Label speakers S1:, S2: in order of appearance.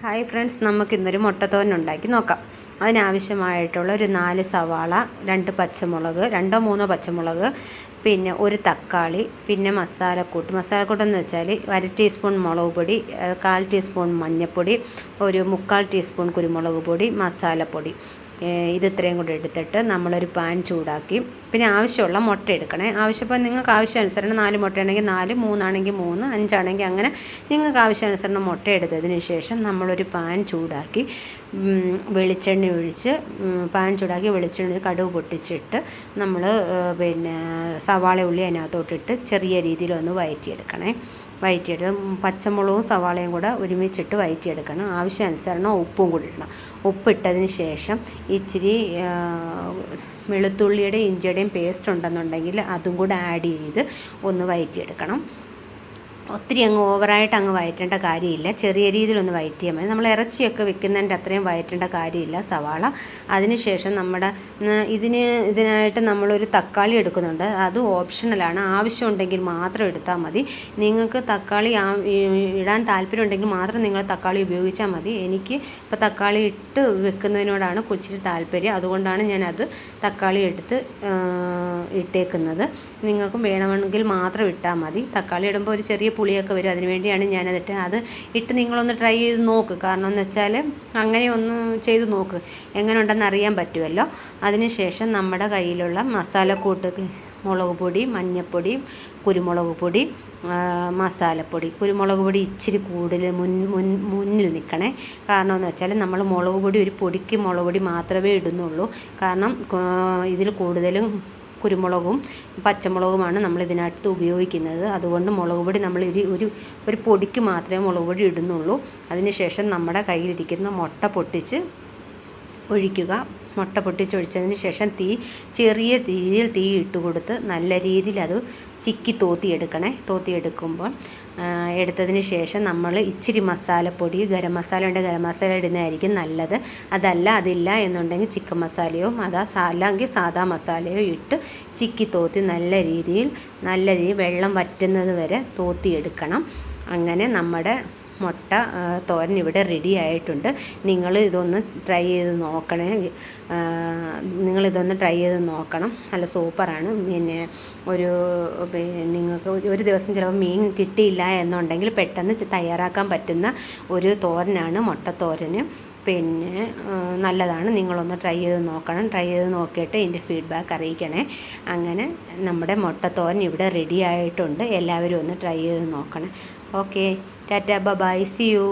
S1: Hi friends, നമുക്കിന്നൊരു മുട്ടത്തോരൻ ഉണ്ടാക്കി നോക്കാം. അതിനാവശ്യമായിട്ടുള്ള ഒരു 4 സവാള, 2 പച്ചമുളക്, 2-3 പച്ചമുളക്, പിന്നെ ഒരു തക്കാളി, പിന്നെ മസാലക്കൂട്ടെന്ന് വെച്ചാൽ 1 ടീസ്പൂൺ മുളക് പൊടി, 1/4 ടീസ്പൂൺ മഞ്ഞൾപ്പൊടി, ഒരു 3/4 ടീസ്പൂൺ കുരുമുളക് പൊടി, മസാലപ്പൊടി. ഇത് ഇത്രയും കൂടി എടുത്തിട്ട് നമ്മളൊരു പാൻ ചൂടാക്കി, പിന്നെ ആവശ്യമുള്ള മുട്ട എടുക്കണേ. ആവശ്യപ്പോൾ നിങ്ങൾക്ക് ആവശ്യാനുസരണം 4 മുട്ടയാണെങ്കിൽ 4, 3 ആണെങ്കിൽ 3, 5 ആണെങ്കിൽ അങ്ങനെ നിങ്ങൾക്ക് ആവശ്യാനുസരണം മുട്ട എടുത്തതിന് ശേഷം നമ്മളൊരു പാൻ ചൂടാക്കി വെളിച്ചെണ്ണ ഒഴിച്ച് കടുക് പൊട്ടിച്ചിട്ട് നമ്മൾ പിന്നെ സവാള ഉള്ളി അതിനകത്തോട്ടിട്ട് ചെറിയ രീതിയിലൊന്ന് വഴറ്റിയെടുക്കണേ. പച്ചമുളകും സവാളയും കൂടെ ഒരുമിച്ചിട്ട് വഴറ്റിയെടുക്കണം. ആവശ്യാനുസരണം ഉപ്പും കൂടി ഇടണം. ഉപ്പിട്ടതിന് ശേഷം ഇച്ചിരി വെളുത്തുള്ളിയുടെ ഇഞ്ചിയുടെയും പേസ്റ്റ് ഉണ്ടെന്നുണ്ടെങ്കിൽ അതും കൂടെ ആഡ് ചെയ്ത് ഒന്ന് വഴറ്റിയെടുക്കണം. ഒത്തിരി ഓവറായിട്ട് വഴറ്റേണ്ട കാര്യമില്ല. ചെറിയ രീതിയിലൊന്ന് വഴറ്റിയാൽ മതി. നമ്മൾ ഇറച്ചിയൊക്കെ വെക്കുന്നതിൻ്റെ അത്രയും വഴറ്റേണ്ട കാര്യമില്ല സവാള. അതിനുശേഷം ഇതിനായിട്ട് നമ്മളൊരു തക്കാളി എടുക്കുന്നുണ്ട്. അത് ഓപ്ഷണലാണ്. ആവശ്യമുണ്ടെങ്കിൽ മാത്രം എടുത്താൽ മതി. നിങ്ങൾക്ക് തക്കാളി ഇടാൻ താല്പര്യമുണ്ടെങ്കിൽ മാത്രം നിങ്ങൾ തക്കാളി ഉപയോഗിച്ചാൽ മതി. എനിക്ക് ഇപ്പോൾ തക്കാളി ഇട്ട് വെക്കുന്നതിനോടാണ് ഇച്ചിരി താല്പര്യം. അതുകൊണ്ടാണ് ഞാനത് തക്കാളി എടുത്ത് ഇട്ടേക്കുന്നത്. നിങ്ങൾക്കും വേണമെങ്കിൽ മാത്രം ഇട്ടാൽ മതി. തക്കാളി ഇടുമ്പോൾ ഒരു ചെറിയ പുളിയൊക്കെ വരും. അതിന് വേണ്ടിയാണ് അത് ഇട്ട് നിങ്ങളൊന്ന് ട്രൈ ചെയ്ത് നോക്ക്. കാരണം എന്ന് വെച്ചാൽ അങ്ങനെ ഒന്ന് ചെയ്ത് നോക്ക്, എങ്ങനെ ഉണ്ടെന്ന് അറിയാൻ പറ്റുമല്ലോ. അതിനുശേഷം നമ്മുടെ കയ്യിലുള്ള മസാലക്കൂട്ട്, മുളക് പൊടി, മഞ്ഞൾപ്പൊടി, കുരുമുളക് പൊടി, മസാലപ്പൊടി. കുരുമുളക് പൊടി ഇച്ചിരി കൂടുതൽ മുന്നിൽ നിൽക്കണേ. കാരണം എന്ന് വെച്ചാൽ നമ്മൾ മുളക് പൊടി ഒരു പൊടിക്ക് മുളക് പൊടി മാത്രമേ ഇടുന്നുള്ളൂ. കാരണം ഇതിൽ കൂടുതലും കുരുമുളകും പച്ചമുളകുമാണ് നമ്മൾ ഇതിനകത്ത് ഉപയോഗിക്കുന്നത്. അതുകൊണ്ട് മുളക് പൊടി നമ്മൾ ഒരു പൊടിക്ക് മാത്രമേ മുളക് പൊടി ഇടുന്നുള്ളൂ. അതിനുശേഷം നമ്മുടെ കയ്യിലിരിക്കുന്ന മുട്ട പൊട്ടിച്ച് ഒഴിക്കുക. മുട്ട പൊട്ടിച്ചൊഴിച്ചതിന് ശേഷം ചെറിയ രീതിയിൽ തീ ഇട്ട് കൊടുത്ത് നല്ല രീതിയിൽ അത് ചിക്കി തോത്തിയെടുക്കുമ്പോൾ എടുത്തതിന് ശേഷം നമ്മൾ ഇച്ചിരി മസാലപ്പൊടി, ഗരം മസാല ഇടുന്നതായിരിക്കും നല്ലത്. അതില്ല എന്നുണ്ടെങ്കിൽ ചിക്കൻ മസാലയോ അല്ലെങ്കിൽ സാദാ മസാലയോ ഇട്ട് ചിക്കി തോത്തി നല്ല രീതിയിൽ വെള്ളം വറ്റുന്നത് വരെ തോത്തിയെടുക്കണം. അങ്ങനെ നമ്മുടെ മുട്ട തോരൻ ഇവിടെ റെഡി ആയിട്ടുണ്ട്. നിങ്ങളിതൊന്ന് ട്രൈ ചെയ്ത് നോക്കണം. നല്ല സൂപ്പറാണ്. പിന്നെ നിങ്ങൾക്ക് ഒരു ദിവസം ചിലപ്പോൾ മീൻ കിട്ടിയില്ല എന്നുണ്ടെങ്കിൽ പെട്ടെന്ന് തയ്യാറാക്കാൻ പറ്റുന്ന ഒരു തോരനാണ് മുട്ടത്തോരന്. പിന്നെ നല്ലതാണ്. നിങ്ങളൊന്ന് ട്രൈ ചെയ്ത് നോക്കിയിട്ട് എൻ്റെ ഫീഡ്ബാക്ക് അറിയിക്കണേ. അങ്ങനെ നമ്മുടെ മുട്ടത്തോരൻ ഇവിടെ റെഡി ആയിട്ടുണ്ട്. എല്ലാവരും ഒന്ന് ട്രൈ ചെയ്ത് നോക്കണം. Okay, tata, bye, see U.